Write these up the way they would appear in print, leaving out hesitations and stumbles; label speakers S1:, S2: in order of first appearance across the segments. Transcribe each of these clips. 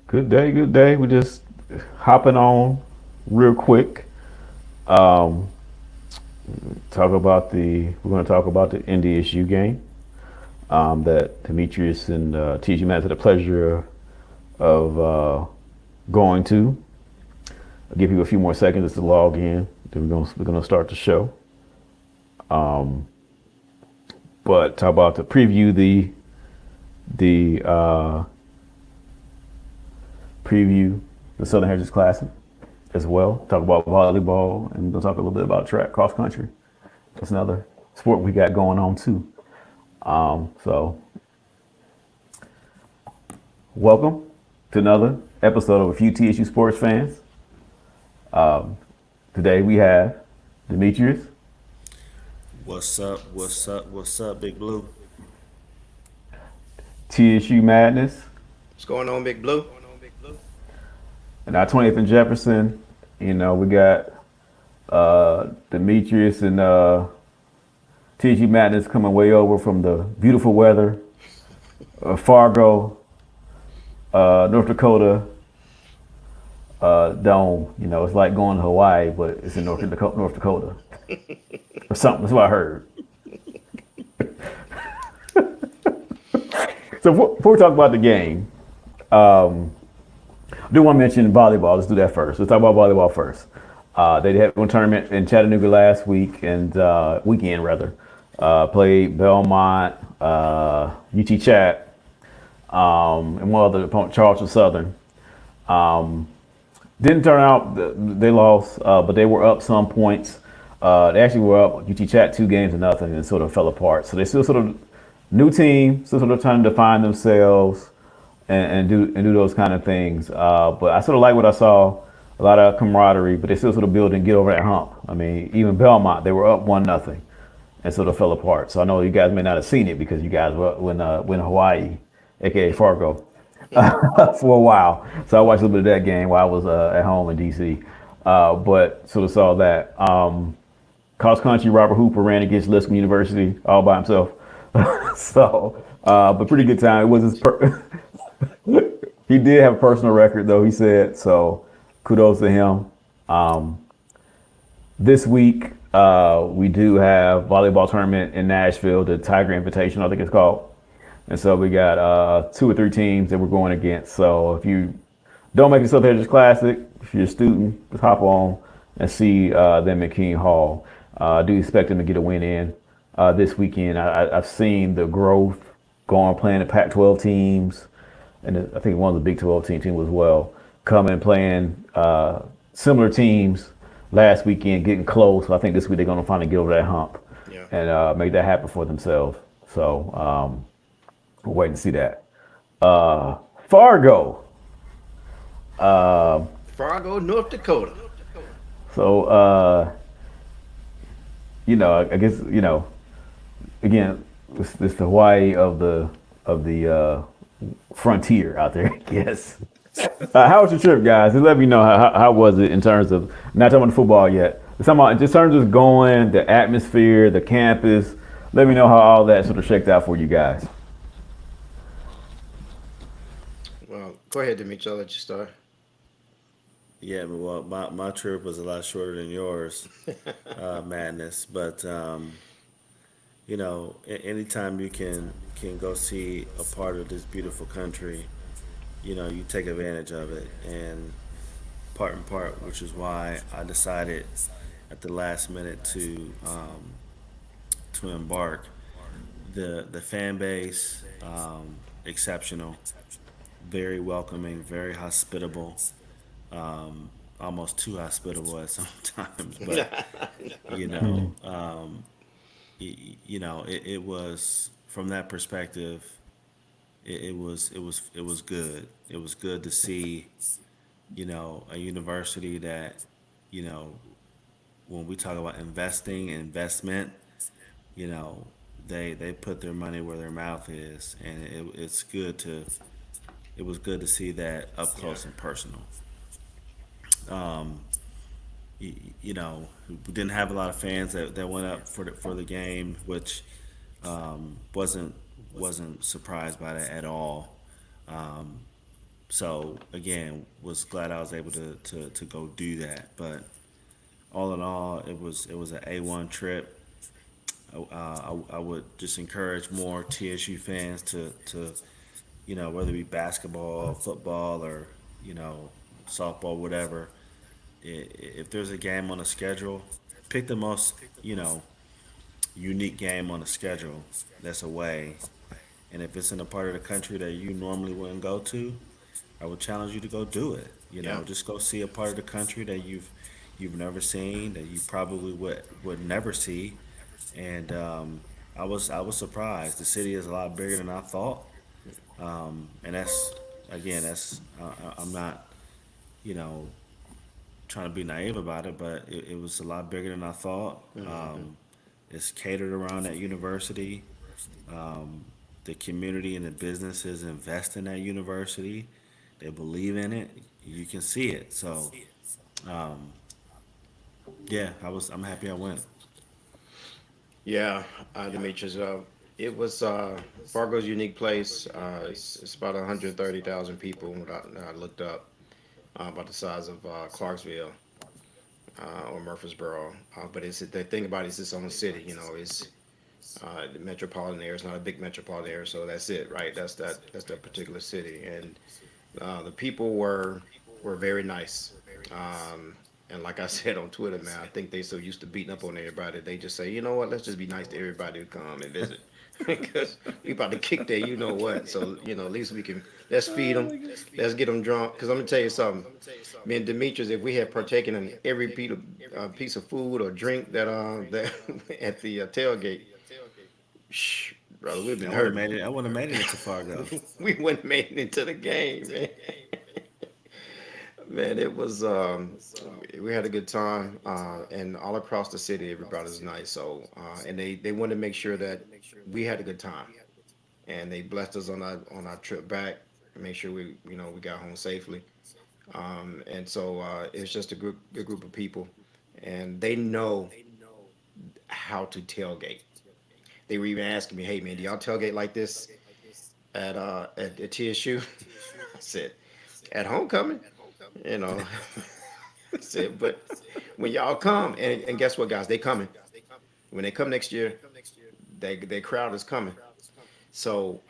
S1: Good day, good day. We're just hopping on real quick. Um, we're going to talk about the NDSU game that Demetrius and TG Matt had the pleasure of going to. I'll give you a few more seconds just to log in. Then we're gonna start the show. Um, but talk about to preview the preview the Southern Heritage Classic as well. Talk about volleyball and we'll talk a little bit about track cross country. That's another sport we got going on too. So welcome to another episode of A Few TSU Sports Fans. Today we have Demetrius,
S2: What's up? What's up? What's up, Big Blue?
S1: TSU Madness,
S3: What's going on, Big Blue?
S1: and our 20th and Jefferson. You know, we got Demetrius and TSU Madness coming way over from the beautiful weather, Fargo, North Dakota, dome. You know, it's like going to Hawaii, but it's in North Dakota or something. That's what I heard. So before we talk about the game, I do want to mention volleyball. Let's do that first. Let's talk about volleyball first. They had one tournament in Chattanooga last week and weekend rather. Played Belmont, UT Chat, and one other opponent, Charleston Southern. Um, didn't turn out. They lost, but they were up some points. They actually were up UT Chat 2 games to nothing and sort of fell apart. So they still sort of new team, still sort of trying to define themselves and do those kind of things. But I sort of like what I saw. A lot of camaraderie, but they still sort of build and get over that hump. I mean, even Belmont, they were up 1-0 and sort of fell apart. So I know you guys may not have seen it because you guys were in Hawaii, aka Fargo, for a while. So I watched a little bit of that game while I was at home in DC. But sort of saw that. Cross country, Robert Hooper ran against Lipscomb University all by himself. So, but pretty good time. It was he did have a personal record though. He said so. Kudos to him. Um, this week we do have volleyball tournament in Nashville, the Tiger Invitational, I think it's called. And so we got 2 or 3 teams that we're going against. So if you don't make yourself Heritage Classic, if you're a student, just hop on and see them at King Hall. I do expect them to get a win in this weekend. I've seen the growth going playing the Pac-12 teams, and I think one of the Big 12 teams as well, coming and playing similar teams last weekend, getting close. So I think this week they're going to finally get over that hump
S3: Yeah.
S1: and make that happen for themselves. So we're waiting to see that. Fargo. Uh,
S3: Fargo, North Dakota.
S1: so I guess again, it's the Hawaii of the frontier out there. Yes. How was your trip, guys? Just let me know how was it in terms of not talking about the football yet. Just talking about just in terms of going, the atmosphere, the campus. Let me know how all that sort of shaked out for you guys.
S3: Well, go ahead, Demetri. I'll let you start.
S2: Yeah, but well, my trip was a lot shorter than yours, madness. But anytime you can go see a part of this beautiful country, you take advantage of it, and part and part, which is why I decided at the last minute to embark. The fan base, exceptional, very welcoming, very hospitable, almost too hospitable at some times, but you know, um, it was from that perspective. It was good. It was good to see a university that you know when we talk about investing and investment, you know they put their money where their mouth is, and it was good to see that up
S3: Yeah.
S2: close and personal. We didn't have a lot of fans that went up for the game, which wasn't surprised by that at all. So again, was glad I was able to go do that. But all in all, it was an A1 trip. I would just encourage more TSU fans to whether it be basketball, football, or softball, whatever. If there's a game on the schedule, pick the most unique game on the schedule that's away. And if it's in a part of the country that you normally wouldn't go to, I would challenge you to go do it.
S3: Yeah.
S2: Just go see a part of the country that you've never seen, that you probably would never see. And I was surprised. The city is a lot bigger than I thought. And that's again, I'm not you know trying to be naive about it, but it was a lot bigger than I thought.
S3: Hmm.
S2: It's catered around that university. The community and the businesses invest in that university. They believe in it. You can see it. So yeah, I'm happy I went.
S3: Yeah, Demetrius. It was Fargo's unique place. It's about 130,000 people. What I looked up, about the size of Clarksville or Murfreesboro. But it's the thing about it is its own city. It's the metropolitan area. It's not a big metropolitan area, so that's it, right? That's that particular city, and the people were very nice. Um, and like I said on Twitter, man, I think they so used to beating up on everybody, they just say, you know what, let's just be nice to everybody who come and visit, because we about to kick their, you know what. So at least we can let's feed them, let's get them drunk. Because I'm gonna tell you something, me and Demetrius, if we had partaken in every piece of food or drink that at the tailgate, shh, brother, we've been
S2: I would have
S3: hurting.
S2: made it. I would have made it into Fargo.
S3: We wouldn't made it into the game, man. Man, it was we had a good time, and all across the city, everybody's nice. So, and they wanted to make sure that we had a good time, and they blessed us on our trip back, and make sure we got home safely. And so it's just a good group of people, and they know how to tailgate. They were even asking me, "Hey, man, do y'all tailgate like this at TSU?" I said, "At homecoming." You know, said, but when y'all come, and guess what, guys, they coming. When they come next year, their crowd is coming. So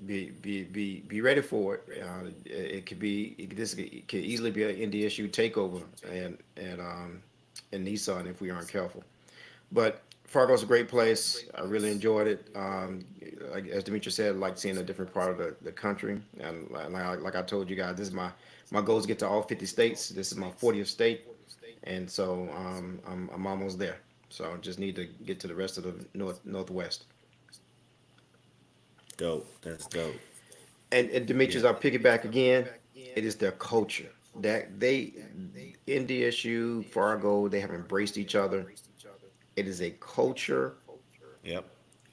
S3: be ready for it. It could be this could easily be an NDSU takeover and Nissan if we aren't careful. But Fargo's a great place. I really enjoyed it. As Demetrius said, I like seeing a different part of the country. And like I told you guys, this is my goal is to get to all 50 states. This is my 40th state, and so I'm almost there. So I just need to get to the rest of the northwest.
S2: Dope. That's dope.
S3: And
S2: Yeah.
S3: Demetrius, I'll piggyback again. It is their culture that NDSU, Fargo, they have embraced each other. It is a culture,
S2: Yep.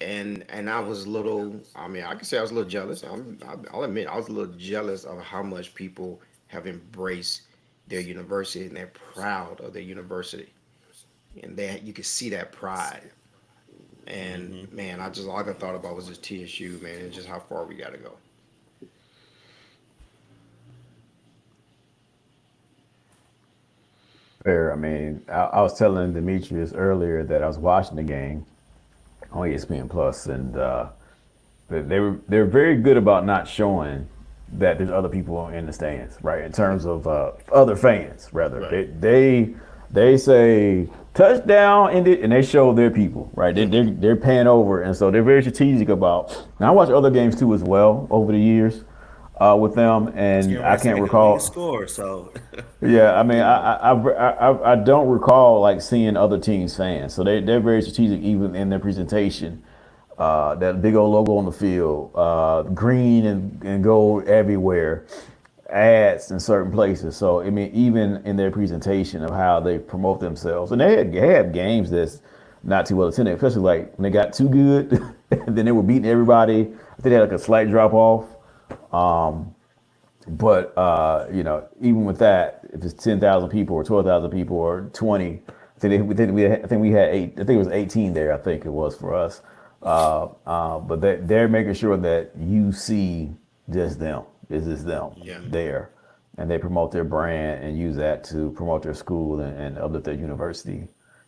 S3: and I was a little. I mean, I can say I was a little jealous. I'll admit I was a little jealous of how much people have embraced their university and they're proud of their university, and you can see that pride. And
S2: Hmm.
S3: man, I just all I thought about was just TSU, man, and just how far we got to go.
S1: Fair. I mean, I was telling Demetrius earlier that I was watching the game on ESPN Plus, and they're very good about not showing that there's other people in the stands, right? In terms of other fans, rather,
S3: Right.
S1: they say touchdown ended, and they show their people, right? They're paying over, and so they're very strategic about. Now I watch other games too as well over the years with them,
S2: I was
S1: and
S2: getting ready
S1: I
S2: to say
S1: can't
S2: we can
S1: recall.
S2: score. So
S1: Yeah, I mean, I don't recall like seeing other teams' fans, so they're very strategic even in their presentation. That big old logo on the field, green and gold everywhere, ads in certain places. So I mean, even in their presentation of how they promote themselves, and they have games that's not too well attended, especially like when they got too good, and then they were beating everybody. I think they had like a slight drop off. But even with that, if it's 10,000 people or 12,000 people or 20, I think we had eight. I think it was 18 there. I think it was for us. But they're making sure that you see just them, It's just them
S3: Yeah.
S1: there, and they promote their brand and use that to promote their school and uplift their university.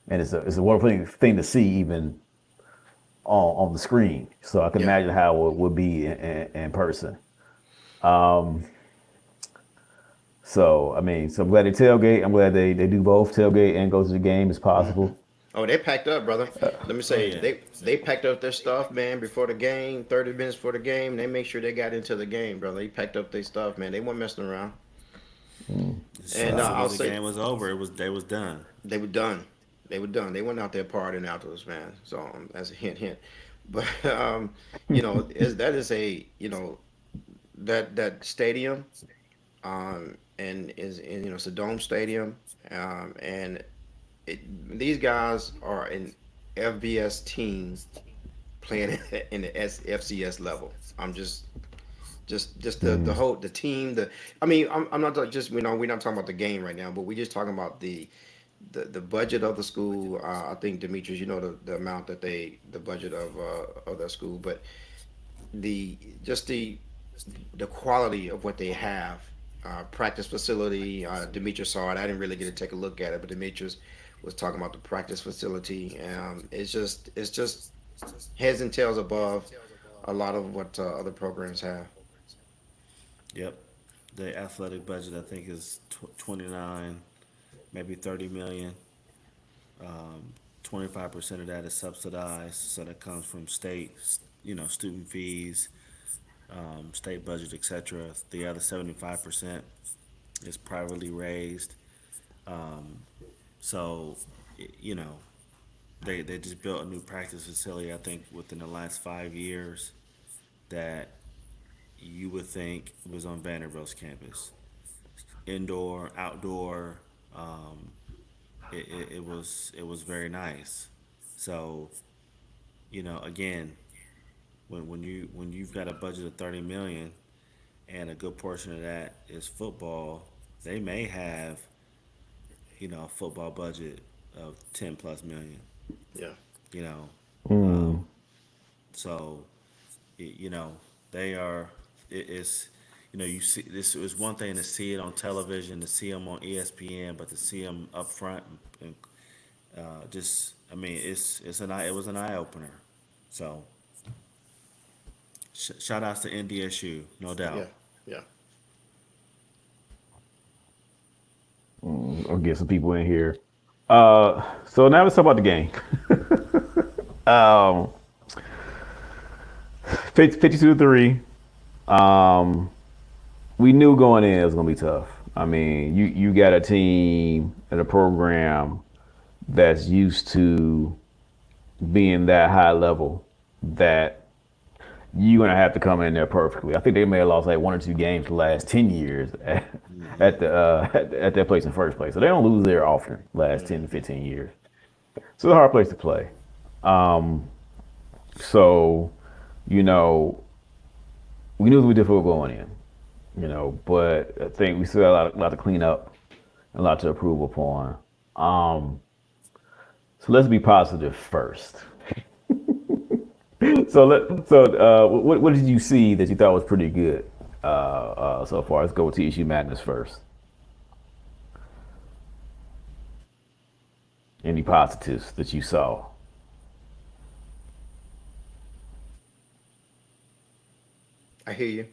S1: And it's a wonderful thing to see even on the screen. So I can
S3: Yeah.
S1: imagine how it would be in person. So I mean, so I'm glad they tailgate. I'm glad they do both tailgate and go to the game as
S3: Hmm.
S1: possible.
S3: Oh, they packed up, brother. Let me
S2: Oh
S3: say,
S2: yeah.
S3: they packed up their stuff, man, before the game. 30 minutes before the game, they make sure they got into the game, brother. They packed up their stuff, man. They weren't messing around. And
S2: As soon
S3: I'll
S2: as the
S3: say
S2: game was over, it was they was done.
S3: they were done. They were done. They went out there partying afterwards, man. So as a hint, hint. But that is a that stadium and it's a dome stadium, and these guys are an FBS team playing in the FCS level. I'm just the whole the team. I mean, I'm not just we're not talking about the game right now, but we're just talking about the budget of the school. I think Demetrius, the amount that the budget of that school, but the just the quality of what they have. Practice facility. Demetrius saw it. I didn't really get to take a look at it, but Demetrius was talking about the practice facility. It's just heads and tails above a lot of what other programs have.
S2: Yep. The athletic budget I think is 29, maybe 30 million. 25% of that is subsidized, so that comes from state, student fees, state budget, etc. The other 75% is privately raised. So, you know, they just built a new practice facility. I think within the last 5 years that you would think was on Vanderbilt's campus, indoor, outdoor. Um, it was very nice. So again, when you've got a budget of 30 million and a good portion of that is football, they may have a football budget of 10 plus million.
S3: Yeah,
S2: You know,
S1: Mm,
S2: so you know they are. It's you see this is one thing to see it on television, to see them on ESPN, but to see them up front and just I mean it was an eye opener. So shout outs to NDSU, no
S3: yeah,
S2: doubt.
S3: yeah.
S1: I'll get some people in here. So now let's talk about the game. um, 52-3. Um, we knew going in it was gonna be tough. I mean, you got a team and a program that's used to being that high level that you're gonna have to come in there perfectly. I think they may have lost like one or two games the last 10 years at that place in first place. So they don't lose there often last
S3: Mm.
S1: 10 to 15 years. So it's a hard place to play. So you know we knew it was gonna be difficult going in. But I think we still got a lot to clean up, and a lot to improve upon. Um, so let's be positive first. What did you see that you thought was pretty good so far? Let's go with TSU Madness first. Any positives that you saw?
S3: I hear you.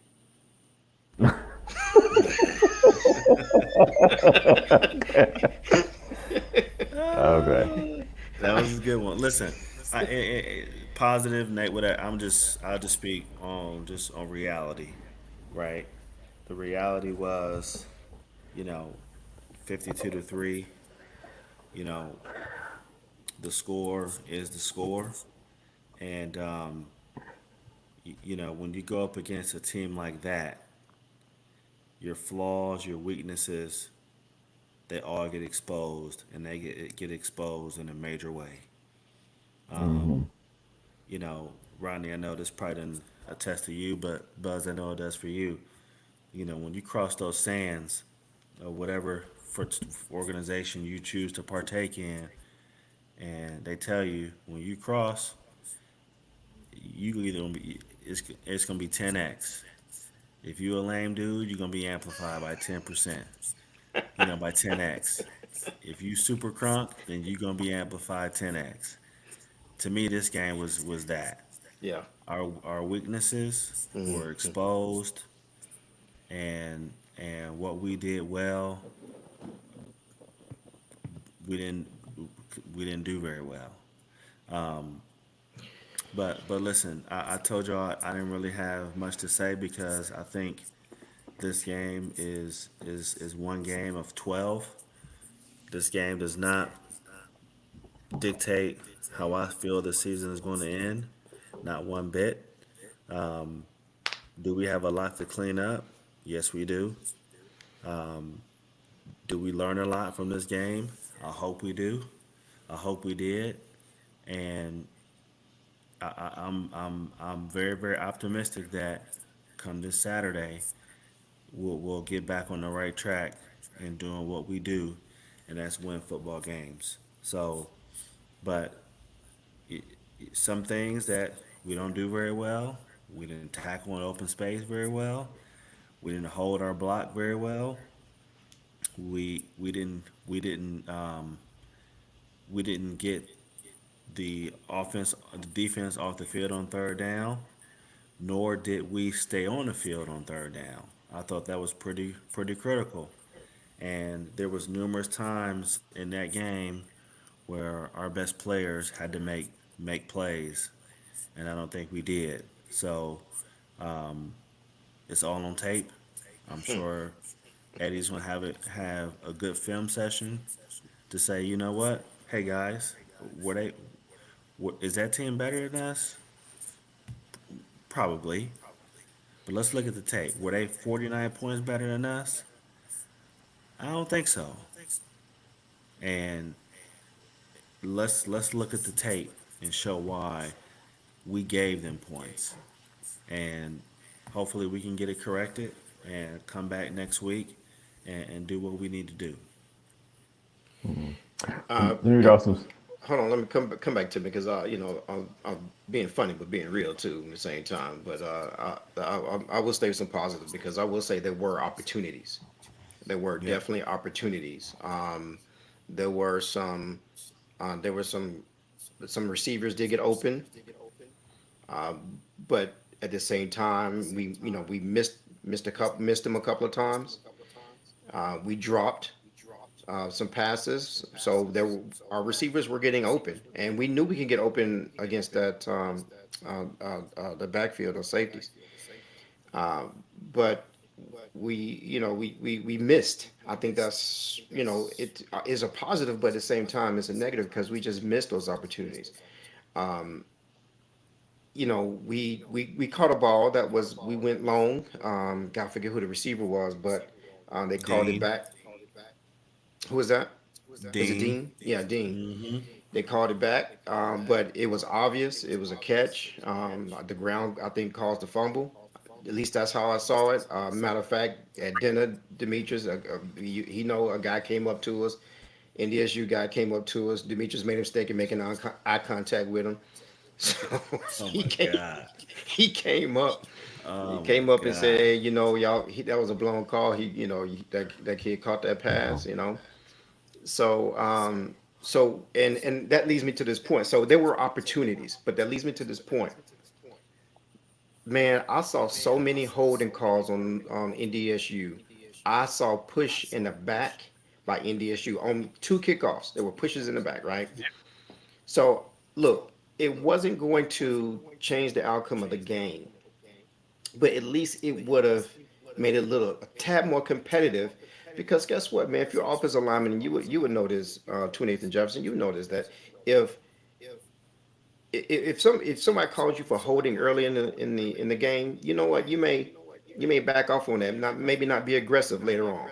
S1: Okay.
S2: That was a good one. Listen, positive, Nate. Whatever. I'll just speak on just on reality, right? The reality was, you know, 52-3. You know, the score is the score, and when you go up against a team like that, your flaws, your weaknesses, they all get exposed, and they get exposed in a major way. Rodney, I know this probably doesn't attest to you, but Buzz, I know it does for you. When you cross those sands, or whatever organization you choose to partake in, and they tell you when you cross, you either gonna be it's gonna be 10x. If you a lame dude, you're gonna be amplified by 10%. By 10x. If you super crunk, then you're gonna be amplified 10x. To me, this game was that.
S3: Yeah.
S2: Our weaknesses were
S3: Hmm.
S2: exposed, and what we did well, we didn't we didn't do very well. But listen, I told y'all I didn't really have much to say because I think this game is one game of 12. This game does not dictate how I feel the season is going to end, not one bit. Do we have a lot to clean up? Yes, we do. Do we learn a lot from this game? I hope we do. I hope we did, and I'm very very optimistic that come this Saturday we'll get back on the right track and doing what we do, and that's win football games. So, but it, some things that we don't do very well, we didn't tackle in open space very well. We didn't hold our block very well. We didn't get the defense off the field on third down, nor did we stay on the field on third down. I thought that was pretty critical. And there was numerous times in that game where our best players had to make plays, and I don't think we did. So it's all on tape. I'm sure Eddie's gonna have a good film session to say, you know what, hey guys, were they is that team better than us? Probably, but let's look at the tape. Were they 49 points better than us? I don't think so. And let's look at the tape and show why we gave them points. And hopefully we can get it corrected and come back next week and do what we need to do.
S3: Uh,
S1: Let me read
S3: and
S1: off some.
S3: hold on, let me come back to me because I'm being funny but being real too at the same time. But I will say some positive because I will say there were opportunities. There were
S2: Yep.
S3: definitely opportunities. There were some there were some receivers did get open, but at the same time we missed them a couple of times. We dropped some passes, so our receivers were getting open, and we knew we could get open against that the backfield of safeties. But we missed. I think that's it is a positive, but at the same time it's a negative because we just missed those opportunities. We caught a ball that was we went long. God, I forget who the receiver was, but they called it
S2: Dean,
S3: back. Who was that? Was it
S2: Dean.
S3: Dean? Yeah, Dean.
S2: Mm-hmm.
S3: They called it back, but it was obvious. It was a catch. The ground, I think, caused the fumble. At least that's how I saw it. Matter of fact, at dinner, Demetrius, he know a guy came up to us. NDSU guy came up to us. Demetrius made a mistake in making eye contact with him. So
S2: Oh
S3: he
S2: my
S3: came,
S2: God.
S3: he came up. He
S2: Oh my
S3: came up and said,
S2: God.
S3: "Hey, y'all, that was a blown call. That kid caught that pass. So that leads me to this point. So there were opportunities, but that leads me to this point. Man, I saw so many holding calls on NDSU. I saw push in the back by NDSU on two kickoffs. There were pushes in the back, right? So look, it wasn't going to change the outcome of the game, but at least it would have made it a tad more competitive. Because guess what, man? If you're offensive lineman, and you would know this, to Nathan Jefferson, you would know this that if if somebody calls you for holding early in the game, you know what? You may back off on that, not maybe not be aggressive later on.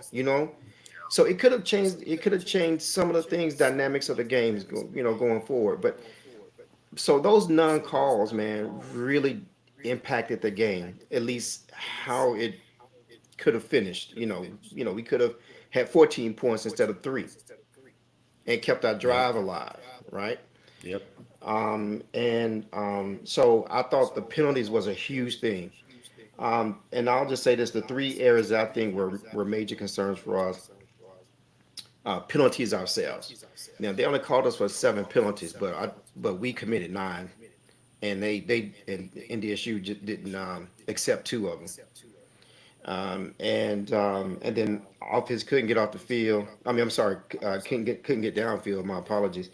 S3: So it could have changed. It could have changed some of the things, dynamics of the games, going forward. But so those non calls, man, really impacted the game. At least how it could have finished. We could have had 14 points instead of three and kept our
S2: Yep.
S3: drive alive, right?
S2: Yep.
S3: And so I thought the penalties was a huge thing. And I'll just say this: the three areas that I think were major concerns for us, penalties ourselves. Now they only called us for 7 penalties, but we committed 9, and they and NDSU just didn't accept 2 of them. And then offense couldn't get off the field. I mean, I'm sorry, couldn't get downfield. My apologies.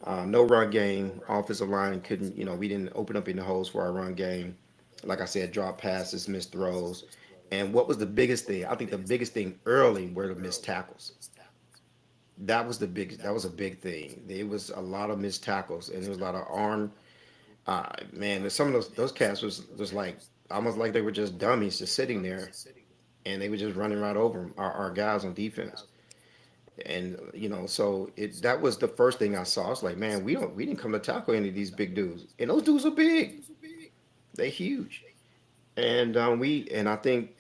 S3: No run game. Offensive line couldn't. We didn't open up any holes for our run game. Like I said, drop passes, missed throws. And what was the biggest thing? I think the biggest thing early were the missed tackles. That was a big thing. There was a lot of missed tackles, and there was a lot of arm. Man, some of those cats was like almost like they were just dummies, just sitting there, and they were just running right over 'em, our guys on defense. And so that was the first thing I saw. It's like, man, we didn't come to tackle any of these big dudes, and those dudes are big. They huge, and I think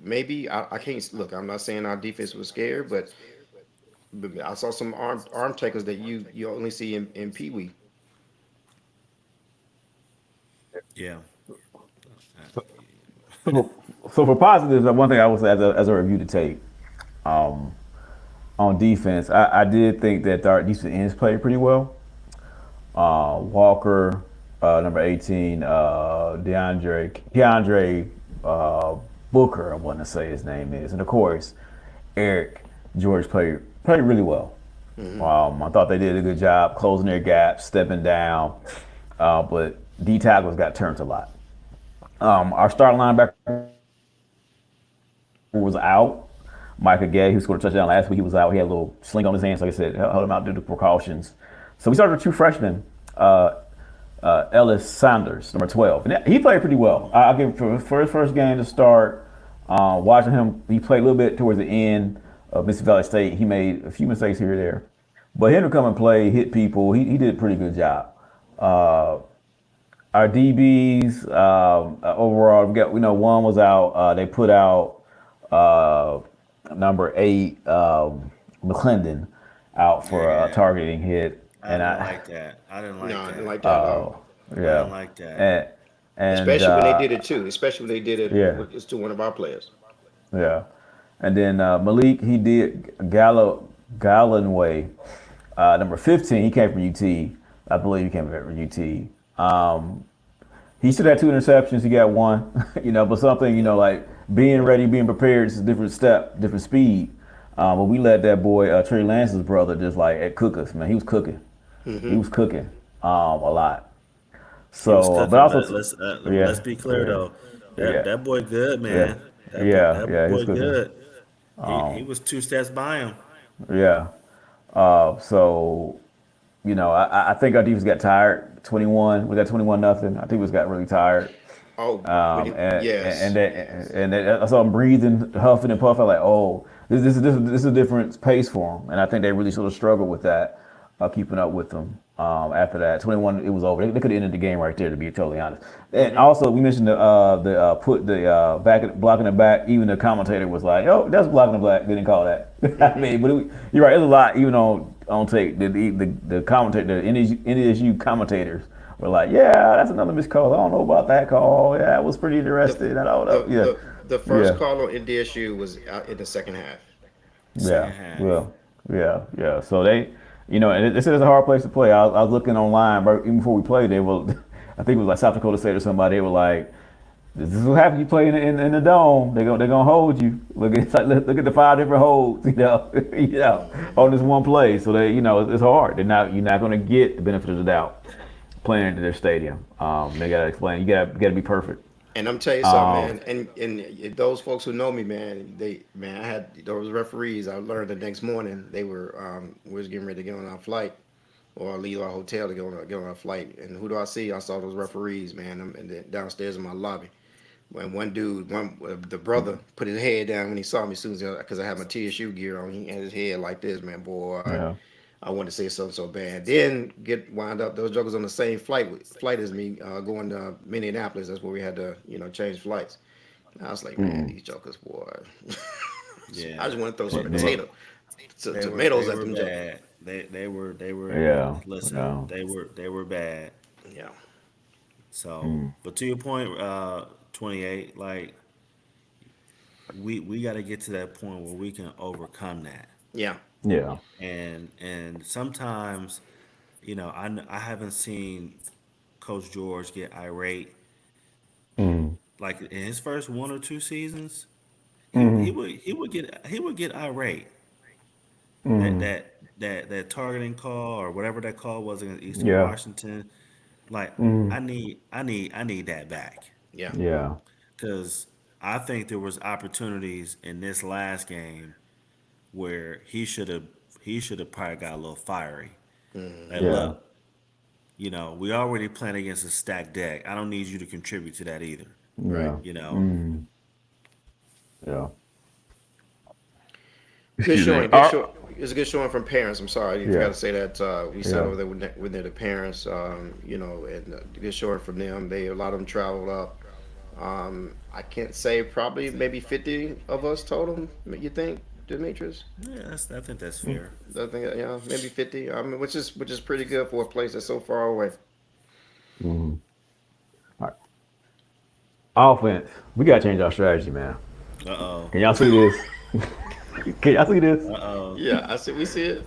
S3: maybe I can't look. I'm not saying our defense was scared, but I saw some arm tackles that you only see in Pee Wee.
S2: Yeah.
S1: So, so for positives, one thing I would say as a review to take um, on defense, I did think that our defensive ends played pretty well. Walker, number 18, Keandre Booker, I want to say his name is, and of course Eric George played really well.
S3: Hmm.
S1: I thought they did a good job closing their gaps, stepping down, but D tackles got turned a lot. Our starting linebacker was out. Micah Gay, who scored a touchdown last week, he was out. He had a little sling on his hand, so like I said, held him out due to precautions. So we started with 2 freshmen, Ellis Sanders, number 12. And he played pretty well. I'll give him for his first game to start. Watching him, he played a little bit towards the end of Mississippi Valley State. He made a few mistakes here or there. But him to come and play, hit people, he did a pretty good job. Uh, our DBs overall, we know one was out. They put out uh, number 8, McClendon, out for a
S2: Yeah.
S1: targeting hit,
S2: I
S1: and
S2: didn't
S1: I,
S2: like that. I didn't
S3: No,
S2: like
S3: I didn't
S2: that.
S3: like that at all.
S2: I
S1: yeah,
S2: didn't like that.
S1: and and
S3: Especially when they did it too. Especially when they did it
S1: yeah,
S3: to one of our players.
S1: yeah, and then Malik, he did Gallenway, number 15. He came from UT, I believe he came from UT. He should have 2 interceptions. He got one, but something, like being ready, being prepared is a different step, different speed. But we let that boy, Trey Lance's brother, just like cook us, man. He was cooking. He
S3: Hmm.
S1: was cooking a lot.
S2: He was
S1: So, but
S2: cooking,
S1: also,
S2: but let's
S1: yeah,
S2: be clear
S1: yeah,
S2: though.
S1: yeah,
S2: That boy good,
S1: yeah,
S2: man. That
S1: yeah. He was
S2: boy
S1: cooking.
S2: good. He was 2 steps by him.
S1: Yeah. So, I think our defense got tired. 21, we got 21 nothing. I think we just got really tired.
S3: Oh, when
S1: Um,
S3: it,
S1: and and
S3: yes.
S1: I saw him breathing, huffing and puffing. Like, oh, this is a different pace for him. And I think they really sort of struggled with that, keeping up with them. After that, 21, it was over. They could have ended the game right there, to be totally honest. And
S3: Hmm.
S1: also, we mentioned the put the back blocking the back. Even the commentator was like, "Oh, that's blocking the black." They didn't call that. I
S3: Hmm.
S1: mean, but you're right. It's a lot. Even on tape, the commentator, the NDSU commentators were like, "Yeah, that's another missed call. I don't know about that call. Yeah, it was pretty
S3: The
S1: interesting. I don't know.
S3: the
S1: Yeah,
S3: the first
S1: yeah,
S3: call on NDSU was out in the second half.
S1: yeah,
S2: Second half.
S1: yeah, yeah. So and this is a hard place to play. I was looking online, right, even before we played. They were, I think it was like South Dakota State or somebody. They were like, "This is what happens. You play in the dome. They're gonna hold you. Look at look at the 5 different holds.
S3: Hmm.
S1: On this one play. So it's hard. You're not gonna get the benefit of the doubt playing into their stadium. They gotta explain. You gotta be perfect.
S3: And I'm tell you something,
S1: Um,
S3: man. And those folks who know me, man, I had those referees. I learned the next morning we was getting ready to get on our flight or leave our hotel to get on our flight. And who do I see? I saw those referees, man, and then downstairs in my lobby. When the brother put his head down when he saw me, as soon as because I had my TSU gear on, he had his head like this, man, boy.
S1: yeah,
S3: I wanted to say something so bad. Then get wind up. Those jokers on the same flight as me, going to Minneapolis. That's where we had to, change flights. I was like, man, these jokers, boy. I
S2: Yeah.
S3: just want to throw some
S2: They they
S3: tomatoes
S2: they
S3: at
S2: were
S3: them jokers.
S2: bad. They were
S1: yeah,
S2: listen,
S1: yeah.
S2: they were bad.
S3: Yeah.
S2: So, but to your point, 28. Like we got to get to that point where we can overcome that.
S3: Yeah.
S1: Yeah.
S2: And sometimes, I haven't seen Coach George get irate
S1: Mm.
S2: like in his first one or two seasons. He
S1: Mm.
S2: would get irate. That
S1: Mm.
S2: that that targeting call or whatever that call was against Eastern
S1: Yeah.
S2: Washington. Like
S1: Mm.
S2: I need that back
S3: Yeah.
S1: Yeah.
S2: because I think there was opportunities in this last game where he should have probably got a little fiery.
S3: Hmm.
S2: Like,
S1: Yeah.
S2: look, we already playing against a stacked deck. I don't need you to contribute to that either.
S3: Right.
S1: Yeah.
S2: You know,
S1: Mm. Yeah.
S3: Good
S1: Excuse me.
S3: showing. Good show. It's a good showing from parents. I'm sorry, you forgot
S1: Yeah.
S3: to say that. We sat
S1: Yeah.
S3: over there with the parents. And good showing from them. A lot of them traveled up. I can't say probably maybe 50 of us total. You think, Demetrius?
S2: yeah, I think that's fair.
S3: I think yeah, maybe 50. I mean, which is pretty good for a place that's so far away.
S1: Mm. All right. Offense. We gotta change our strategy, man.
S2: Uh oh.
S1: Can y'all see this? Can y'all see this?
S2: Uh oh.
S3: Yeah, I see. We see it.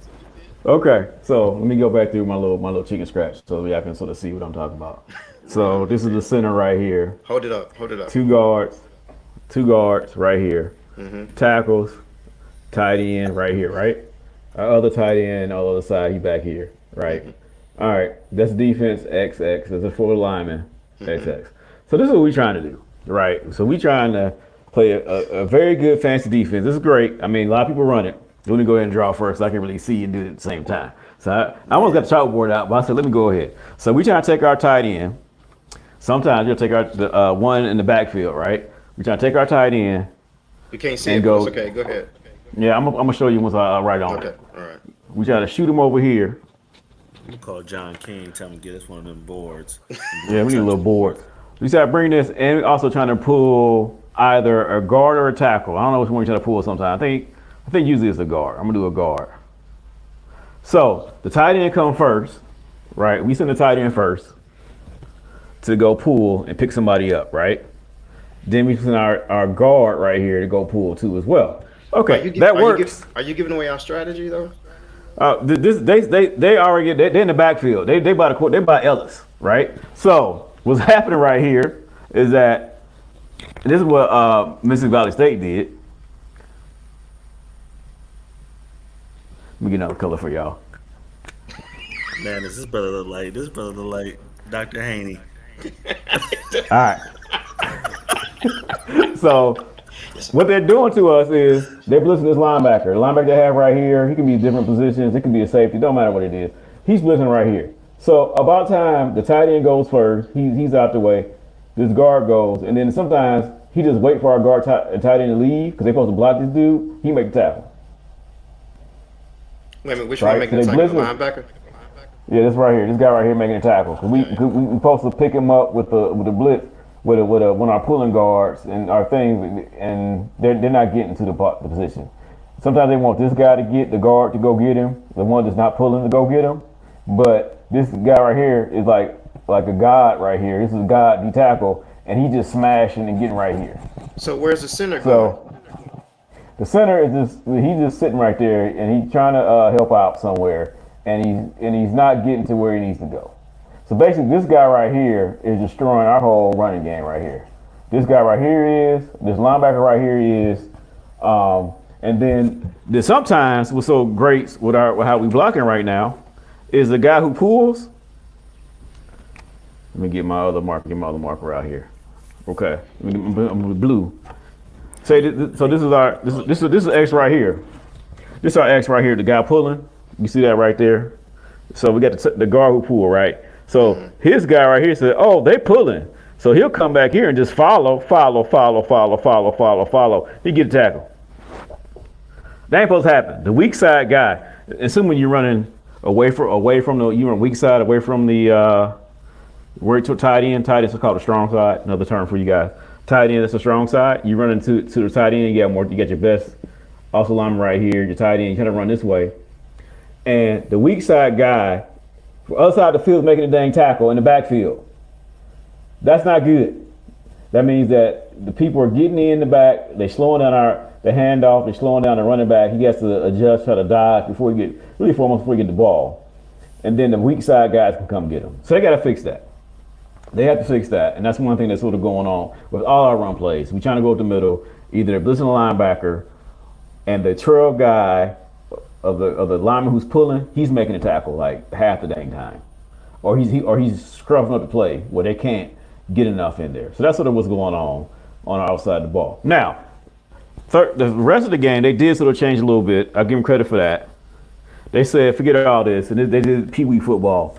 S1: Okay, so let me go back through my little chicken scratch so y'all can sort of see what I'm talking about. So this is the center right here.
S3: Hold it up. Hold it up.
S1: Two guards right here.
S3: Mm-hmm.
S1: Tackles, tight end right here, right? Our other tight end on the other side, he back here, right?
S3: Mm-hmm.
S1: All right, that's defense XX. That's a full lineman
S3: Mm-hmm.
S1: XX. So this is what we trying to do, right? So we trying to play a very good fancy defense. This is great. I mean, a lot of people run it. Let me go ahead and draw first. So I can really see and do it at the same time. So I almost got the chalkboard out, but I said, let me go ahead. So we trying to take our tight end. Sometimes you'll take the one in the backfield, right? We trying to take our tight end
S3: We can't see
S1: and
S3: it, but it's
S1: go.
S3: okay. Go ahead.
S1: Yeah, I'm gonna show you once I write on
S3: Okay.
S1: it.
S3: All right.
S1: We try to shoot him over here.
S2: I'm call John King. Tell him to get us one of them boards.
S1: Yeah, we need a
S2: Touch
S1: little
S2: 'em.
S1: board. We try to bring this, and we also trying to pull either a guard or a tackle. I don't know which one we try to pull. Sometimes I think usually it's a guard. I'm gonna do a guard. So the tight end come first, right? We send the tight end first to go pull and pick somebody up, right? Then we send our guard right here to go pull too as well.
S3: Are
S1: Okay,
S3: you gi-
S1: that
S3: are you give,
S1: works.
S3: are you giving away our strategy though?
S1: They already they in the backfield. They by Ellis, right? So what's happening right here is that this is what Mississippi Valley State did. Let me get another color for y'all.
S2: Man, does this brother look like Dr. Haney?
S1: All right. So what they're doing to us is they're blitzing this linebacker. The linebacker they have right here, he can be different positions. It can be a safety. Don't matter what it is. He's blitzing right here. So about time the tight end goes first. He's out the way. This guard goes, and then sometimes he just wait for our tight end to leave because they're supposed to block this dude. He make the tackle.
S3: Wait a minute. Which one
S1: Right?
S3: making
S1: So
S3: the
S1: they
S3: tackle? The
S1: blitzing.
S3: linebacker.
S1: Yeah, this right here. This guy right here making a tackle. We
S3: Okay.
S1: we supposed to pick him up with the blitz with one of our pulling guards and our thing, and they're not getting to the position. Sometimes they want this guy to get the guard to go get him, the one that's not pulling to go get him. But this guy right here is like a god right here. This is a god D tackle, and he just smashing and getting right here.
S3: So where's the center going?
S1: So the center is he's just sitting right there, and he's trying to help out somewhere, and he's not getting to where he needs to go. So basically, this guy right here is destroying our whole running game right here. This guy right here is, this linebacker right here is, and then sometimes what's so great with how we blocking right now is the guy who pulls. Let me get my other marker out here. Okay, I'm with blue. So this is our this is X right here. This is our X right here. The guy pulling. You see that right there. So we got the guard who pull, right? So his guy right here said, "Oh, they pulling." So he'll come back here and just follow. He get a tackle. That ain't supposed to happen. The weak side guy, assuming you're running away from the you run weak side away from the where to tight end. Tight end is called a strong side. Another term for you guys. Tight end, that's a strong side. You run into the tight end. You got your best also lineman right here. Your tight end. You kind of run this way, and the weak side guy, for other side of the field, is making a dang tackle in the backfield. That's not good. That means that the people are getting in the back. They're slowing down the handoff. They're slowing down the running back. He has to adjust, try to dodge before he get really for almost before he get the ball. And then the weak side guys can come get him. So they got to fix that. They have to fix that, and that's one thing that's sort of going on with all our run plays. We trying to go up the middle, either blitzing the linebacker, and the trail guy of the lineman who's pulling, he's making the tackle like half the dang time, or he's scruffing up the play where they can't get enough in there. So that's sort of what's going on our outside of the ball. Now, the rest of the game they did sort of change a little bit. I give them credit for that. They said forget all this, and they did pee wee football.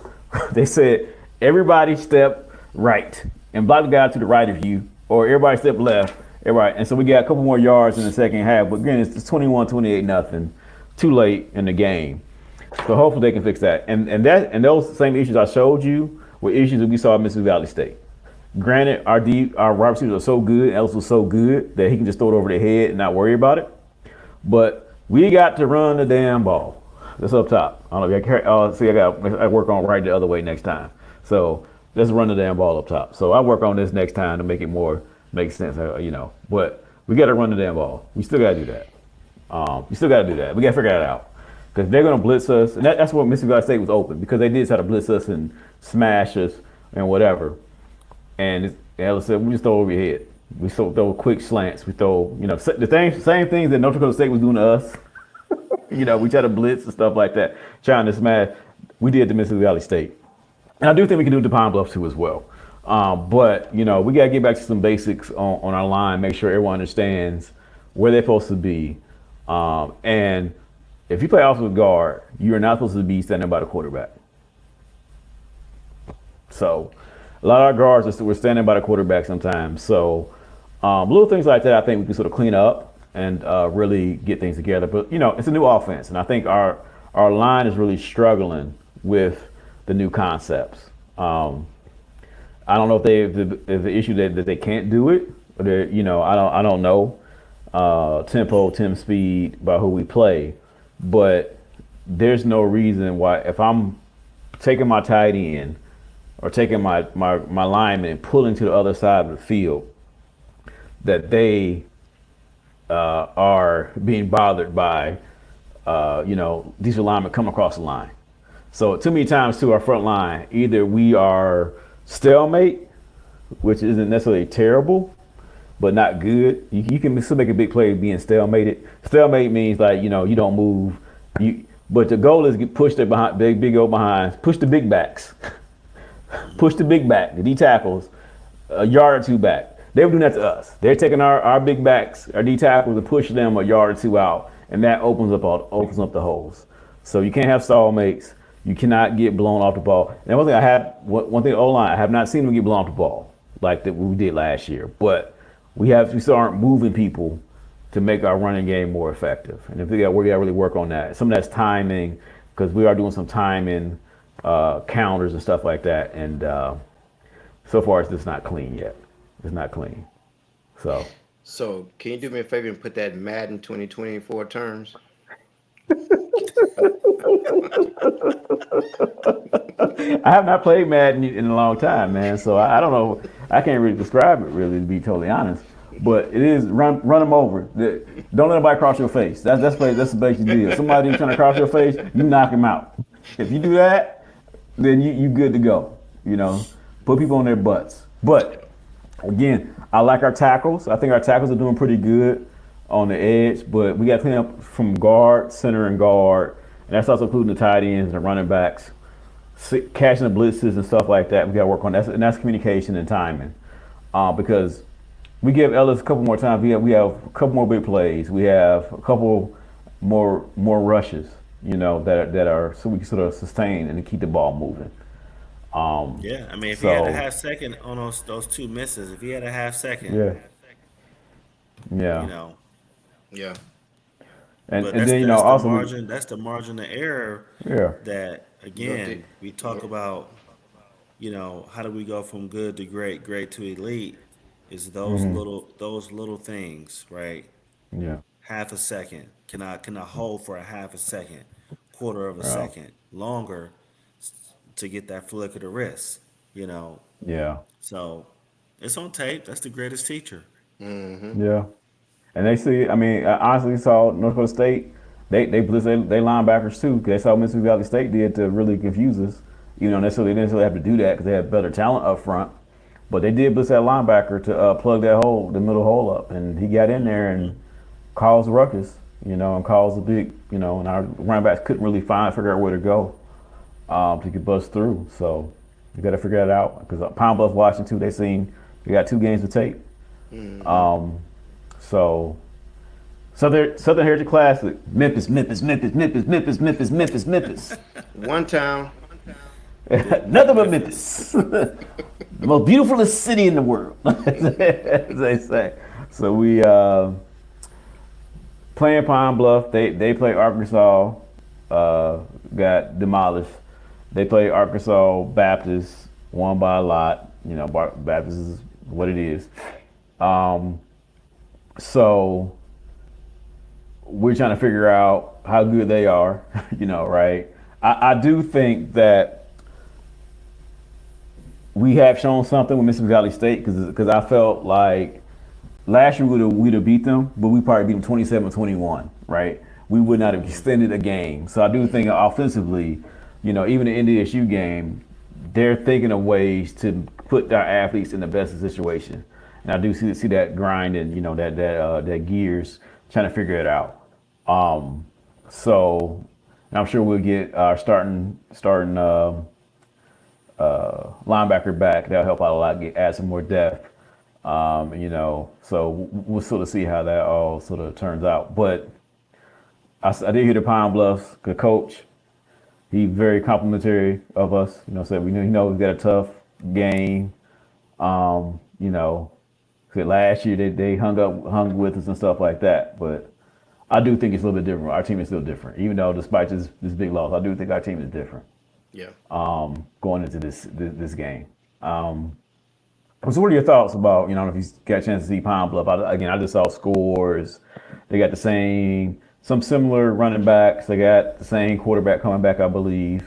S1: They said everybody step right and block the guy to the right of you, or everybody step left. Everybody, and so we got a couple more yards in the second half. But again, it's 21-28 nothing. Too late in the game. So hopefully they can fix that. And those same issues I showed you were issues that we saw at Mississippi Valley State. Granted, our wide receivers are so good, Ellis was so good that he can just throw it over their head and not worry about it. But we got to run the damn ball. That's up top. I don't know if see, I work on right the other way next time. So let's run the damn ball up top. So I work on this next time to make it more make sense, But we got to run the damn ball. We still got to do that. We still got to do that. We got to figure that out because they're going to blitz us, and that's what Mississippi Valley State was open because they did try to blitz us and smash us and whatever. And Ellis said, we just throw over your head. We throw quick slants. We throw, the same things that North Dakota State was doing to us. We try to blitz and stuff like that, trying to smash. We did to Mississippi Valley State. And I do think we can do it to Pine Bluff too as well. But, we got to get back to some basics on our line, make sure everyone understands where they're supposed to be. And if you play offensive guard, you're not supposed to be standing by the quarterback. So a lot of our guards we're standing by the quarterback sometimes. So little things like that, I think we can sort of clean up and really get things together. But it's a new offense, and I think our line is really struggling with the new concepts. I don't know if there's the issue that they can't do it. Or I don't know tempo, speed by who we play, but there's no reason why if I'm taking my tight end or taking my lineman and pulling to the other side of the field, that they are being bothered by these linemen come across the line. So too many times to our front line, either we are stalemate, which isn't necessarily terrible, but not good. You can still make a big play being stalemated. Stalemate means like you don't move. But the goal is to push the behind, big go behind, push the big backs, push the big back, the D tackles, a yard or two back. They were doing that to us. They're taking our big backs, our D tackles, and pushing them a yard or two out, and that opens up the holes. So you can't have stalemates. You cannot get blown off the ball. And one thing O-line, I have not seen them get blown off the ball like that we did last year. But we still aren't moving people to make our running game more effective. And we got to really work on that. Some of that's timing because we are doing some timing counters and stuff like that. And so far it's just not clean yet. It's not clean.
S3: So can you do me a favor and put that Madden 2024 terms?
S1: I have not played Madden in a long time, man. So I don't know. I can't really describe it, really, to be totally honest. But it is run them over. Don't let nobody cross your face. That's the basic deal. Somebody trying to cross your face, you knock him out. If you do that, then you good to go. Put people on their butts. But again, I like our tackles. I think our tackles are doing pretty good on the edge. But we got to clean up from guard, center, and guard. And that's also including the tight ends and running backs, catching the blitzes and stuff like that. We got to work on that, and that's communication and timing. Because we give Ellis a couple more times. We have a couple more big plays. We have a couple more rushes. That are so we can sort of sustain and keep the ball moving.
S2: Yeah, I mean, if he had a half second on those two misses, if he had a half second,
S1: Yeah,
S2: you
S1: yeah,
S2: know,
S3: Yeah.
S2: but
S1: and
S2: that's
S1: then
S2: that's the
S1: also
S2: margin. That's the margin of error
S1: yeah,
S2: that
S3: Look,
S2: again we talk about. How do we go from good to great, great to elite? Is those little things, right?
S1: yeah,
S2: Half a second. Can I hold for a half a second, quarter of a
S1: yeah,
S2: second, longer to get that flick of the wrist? You know,
S1: yeah,
S2: so It's on tape. That's the greatest teacher.
S3: Mm-hmm.
S1: Yeah. And they see, I mean, I honestly saw North Dakota State, they blitz they linebackers too. 'Cause they saw Mississippi Valley State did to really confuse us. You know, necessarily they didn't necessarily have to do that because they had better talent up front. But they did blitz that linebacker to plug that hole, the middle hole up, and he got in there and caused a ruckus. You know, and caused a big, you know, and our running backs couldn't really figure out where to go to get bust through. So you got to figure that out because Pine Bluff, Washington, too. They got 2 games to tape.
S3: Mm-hmm.
S1: So Southern Heritage Classic, Memphis, Memphis, Memphis, Memphis, Memphis, Memphis, Memphis, Memphis.
S3: One town.
S1: Nothing but Memphis, the most beautiful city in the world, as they say. So we playing Pine Bluff. They play Arkansas, got demolished. They play Arkansas Baptist, won by a lot. You know, Baptist is what it is. Um, so we're trying to figure out how good they are. You know, right? I do think that we have shown something with Mississippi Valley State because I felt like last year we'd have beat them, but we probably beat them 27-21, right? We would not have extended a game. So I do think offensively, you know, even the NDSU game, they're thinking of ways to put our athletes in the best situation. And I do see that grind and you know that gears trying to figure it out. So I'm sure we'll get our starting linebacker back. That'll help out a lot. Add some more depth. You know, so we'll sort of see how that all sort of turns out. But I did hear the Pine Bluffs, the coach. He very complimentary of us. You know, said we know we've got a tough game. You know, said last year they hung with us and stuff like that. But I do think it's a little bit different. Our team is still different, even though despite this big loss, I do think our team is different
S3: Yeah.
S1: going into this game. So what are your thoughts about, you know, if you got a chance to see Pine Bluff? Again, I just saw scores. They got some similar running backs. They got the same quarterback coming back, I believe.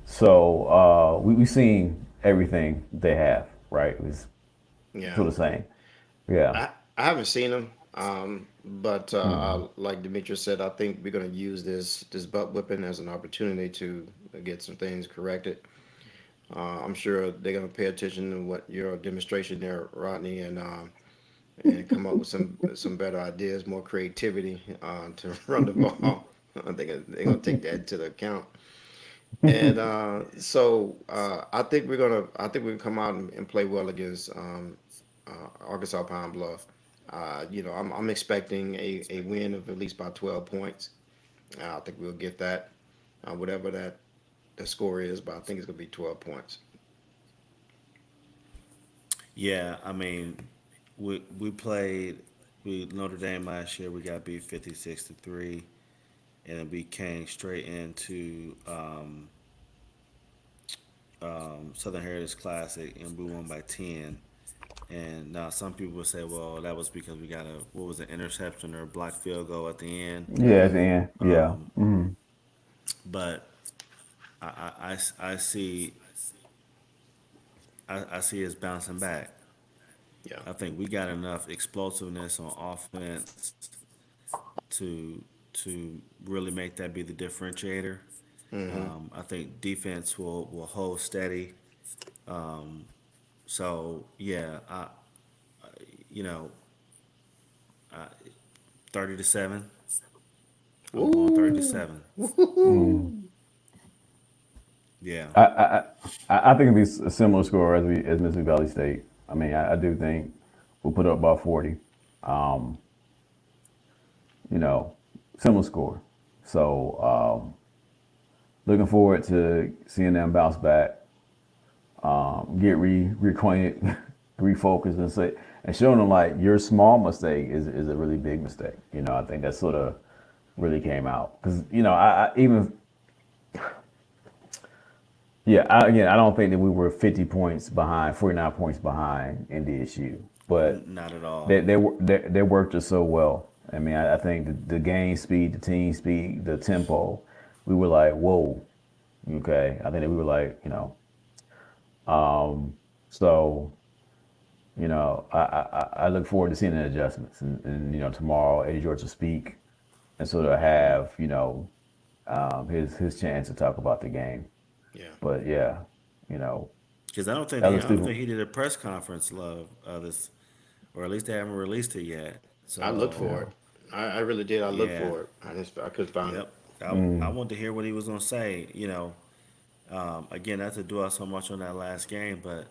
S1: So we've seen everything they have, right? It's
S3: Yeah.
S1: sort of the same. Yeah.
S3: I haven't seen them, but like Demetrius said, I think we're going to use this butt whipping as an opportunity to get some things corrected. I'm sure they're going to pay attention to what your demonstration there, Rodney, and come up with some better ideas, more creativity to run the ball. I think they're going to take that into the account. And I think we're gonna come out and play well against Arkansas Pine Bluff. I'm expecting a win of at least by 12 points. I think we'll get that, whatever that the score is, but I think it's gonna be 12 points.
S2: Yeah, I mean, we played we Notre Dame last year. We got beat 56-3, and then we came straight into Southern Heritage Classic, and we won by 10. And now some people would say, well, that was because we got a what was it, interception or a blocked field goal at the end.
S1: Yeah, at the end. Yeah. Hmm.
S2: But I see I see us bouncing back.
S3: Yeah.
S2: I think we got enough explosiveness on offense to really make that be the differentiator.
S3: Mm-hmm.
S2: I think defense will hold steady. So yeah, you know, 30-7. I'm going thirty to
S3: Ooh.
S2: seven. Yeah,
S1: I, I I think it'd be a similar score as Mississippi Valley State. I mean, I do think we'll put up about 40. Um, you know, similar score. So looking forward to seeing them bounce back, get reacquainted, refocus, and showing them like your small mistake is a really big mistake. You know, I think that sort of really came out because you know I even yeah again I don't think that we were 50 points behind, 49 points behind NDSU, but
S2: not at all.
S1: they worked us so well. I mean, I think the game speed, the team speed, the tempo, we were like, whoa, okay. I think that we were like, you know, so I look forward to seeing the adjustments. And tomorrow Eddie George will speak, and so they'll have his chance to talk about the game.
S3: Yeah,
S1: But yeah, you know,
S2: Because
S1: Ellen
S2: I don't
S1: Stephen.
S2: think he did a press conference, love, this, or at least they haven't released it yet.
S3: I looked
S2: So
S3: for
S1: Yeah,
S3: it. I really did. I looked
S2: yeah,
S3: for it. I couldn't find it.
S2: yep. I wanted to hear what he was gonna say. Again, not to dwell so much on that last game, but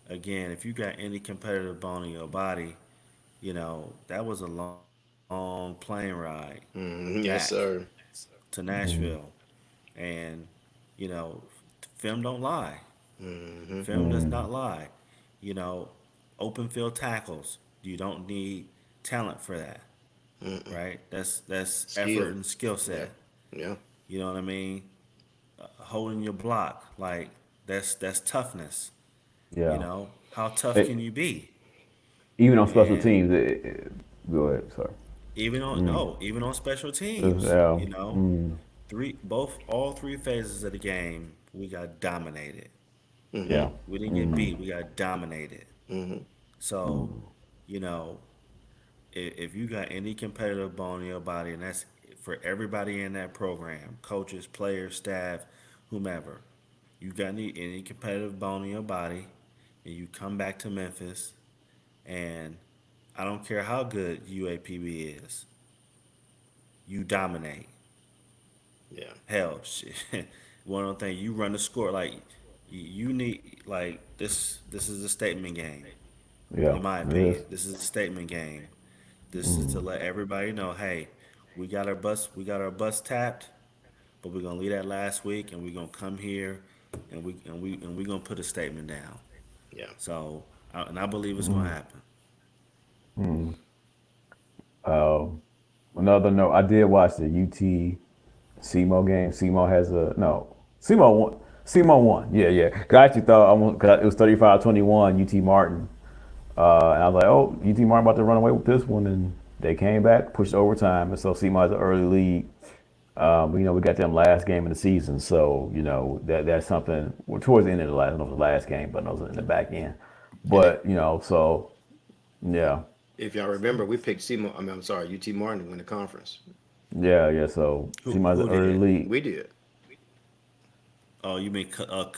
S2: again, if you got any competitive bone in your body, that was a long plane ride back
S3: Yes, sir.
S2: to Nashville, and you know, film don't lie. Film does not lie. You know, open field tackles. You don't need talent for that, right? That's effort
S3: Skill.
S2: and skill
S3: Yeah,
S2: set.
S3: yeah,
S2: You know what I mean? Holding your block, like that's toughness.
S1: yeah.
S2: How tough can
S1: It,
S2: you be?
S1: even on special
S2: And
S1: teams, go ahead. Sorry.
S2: even on special teams,
S1: Yeah,
S2: all three phases of the game, we got dominated.
S1: yeah,
S2: We didn't get beat. We got dominated. So, you know, if you got any competitive bone in your body, and that's for everybody in that program, coaches, players, staff, whomever, you got any competitive bone in your body, and you come back to Memphis, and I don't care how good UAPB is, you dominate.
S3: yeah,
S2: Hell, shit. One of the things you run the score like you need like this is a statement game.
S1: yeah.
S2: In my
S1: It is.
S2: opinion, this is a statement game. This is to let everybody know, hey, we got our bus tapped, but we're gonna leave that last week, and we're gonna come here, and we gonna put a statement down.
S3: yeah.
S2: So, and I believe it's gonna happen.
S1: Um, Another note, I did watch the UT SEMO game. SEMO has a no. SEMO won. SEMO won. Yeah, yeah. 'Cause I actually thought cause it was 35-21 UT Martin. And I was like, oh, UT Martin about to run away with this one, and they came back, pushed overtime, and so SEMO has an early lead. We got them last game of the season, so that's something. Well, towards the end of the last, I don't know if it was the last game, but I know it was in the back end.
S3: And it,
S1: But so yeah,
S3: if y'all remember, we picked Seymour. I'm sorry, UT Martin to win the conference.
S1: yeah, yeah. So SEMO has an
S2: Who
S1: early
S2: did?
S1: lead.
S3: We did
S2: Oh, you mean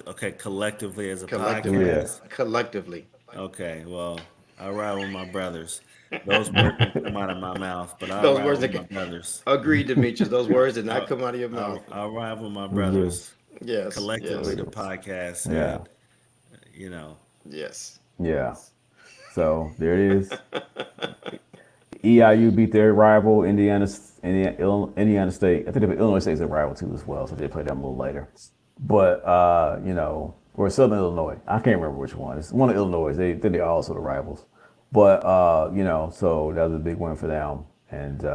S2: okay, collectively as a
S3: collectively.
S1: Yeah.
S2: podcast?
S3: Collectively,
S2: Okay, well, I ride with my brothers. Those words didn't come out of my mouth, but I
S3: those
S2: ride
S3: words
S2: with
S3: that
S2: my brothers.
S3: agreed, Demetrius. Those words did not
S2: I,
S3: come out of your mouth.
S2: I ride with my
S1: Yeah.
S2: brothers.
S3: Yes,
S2: Collectively,
S3: yes,
S2: the podcast
S1: Yeah.
S2: said, you know,
S3: yes.
S1: Yeah. So there it is. EIU beat their rival Indiana State. I think Illinois State's a rival too as well, so they play them a little later. But or Southern Illinois. I can't remember which one. It's one of Illinois. They're all sort of rivals. But so that was a big win for them. And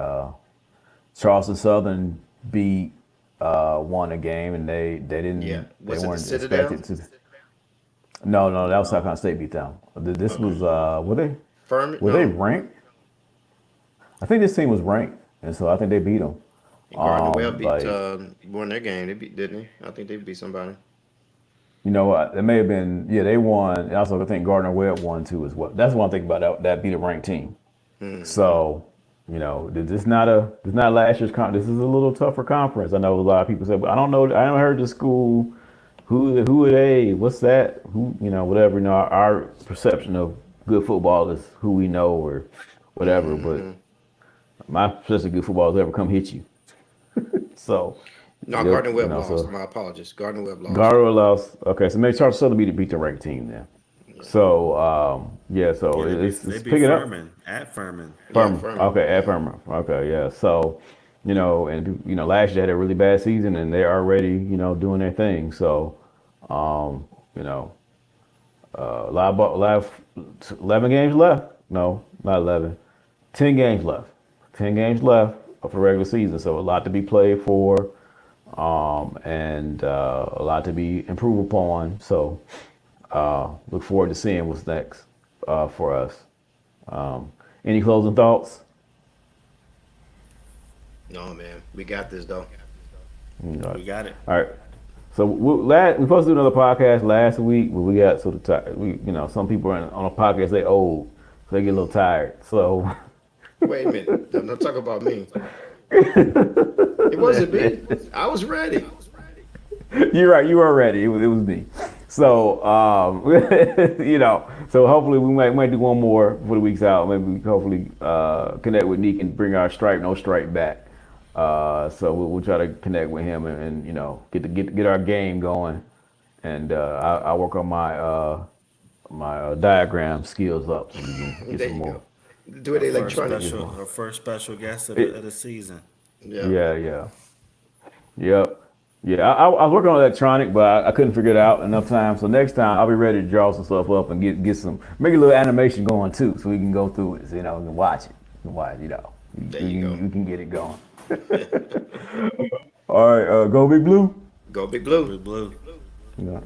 S1: Charleston Southern beat won a game, and
S3: Yeah.
S1: they
S3: Was it the
S1: weren't
S3: Citadel?
S1: expected to. No, that was South
S2: no,
S1: Carolina State beat them. This
S3: Okay.
S1: was
S3: Furman?
S1: were they
S3: No.
S1: ranked? I think this team was ranked, and so I think they beat them.
S3: Gardner Webb beat
S1: Like
S3: won their game. They beat, didn't they? I think they beat somebody.
S1: it may have been, yeah, they won. And also, I think Gardner Webb won too as well. That's one thing about that beat a ranked team. So, this not last year's conference. This is a little tougher conference. I know a lot of people say, but I don't know. I haven't heard the school. Who are they? What's that? Who whatever. Our perception of good football is who we know or whatever. But my perception of good football is ever come hit you. So,
S3: No,
S1: yep,
S3: Gardner Webb lost.
S1: so
S3: My apologies. Gardner Webb lost.
S1: Gardo lost. Okay, so maybe Charles Southern beat the ranked team then.
S3: Yeah.
S1: So yeah, so
S2: yeah, they
S1: it's
S2: beat
S1: picking up.
S2: Furman at Furman.
S3: Yeah,
S1: Firm.
S3: Furman.
S1: Okay, at
S3: Yeah.
S1: Firm. Okay, yeah. So, and last year they had a really bad season, and they're already doing their thing. So, you know, live 11 games left. No, not 11. 10 games left. 10 games left of the regular season. So a lot to be played for, and a lot to be improved upon. So look forward to seeing what's next for us. Any closing thoughts?
S3: No, man. We got this though.
S1: All right.
S2: We got it.
S1: All right. So we supposed to do another podcast last week, but we got sort of tired. Some people on a podcast they old, so they get a little tired. So
S3: Wait a minute. Don't talk about me. It wasn't me. I was ready.
S1: you're right. You were ready. It was me. So so hopefully we might do one more for the weeks out. Maybe we can hopefully connect with Neek and bring our stripe no stripe back. So we'll try to connect with him and get our game going, and I'll work on my diagram skills up so we can get
S3: There
S1: some
S3: you
S1: more.
S3: go. Do it electronic.
S2: Our first special guest of
S1: It,
S2: the season.
S3: Yeah.
S1: yeah. Yep. Yeah, I was working on electronic, but I couldn't figure it out enough time. So next time I'll be ready to draw some stuff up and make a little animation going too, so we can go through it. So, we can watch it.
S3: There you go.
S1: We can get it going. All right, go Big Blue.
S3: Go Big
S2: Go
S3: Blue.
S2: Big Blue.
S1: Yeah.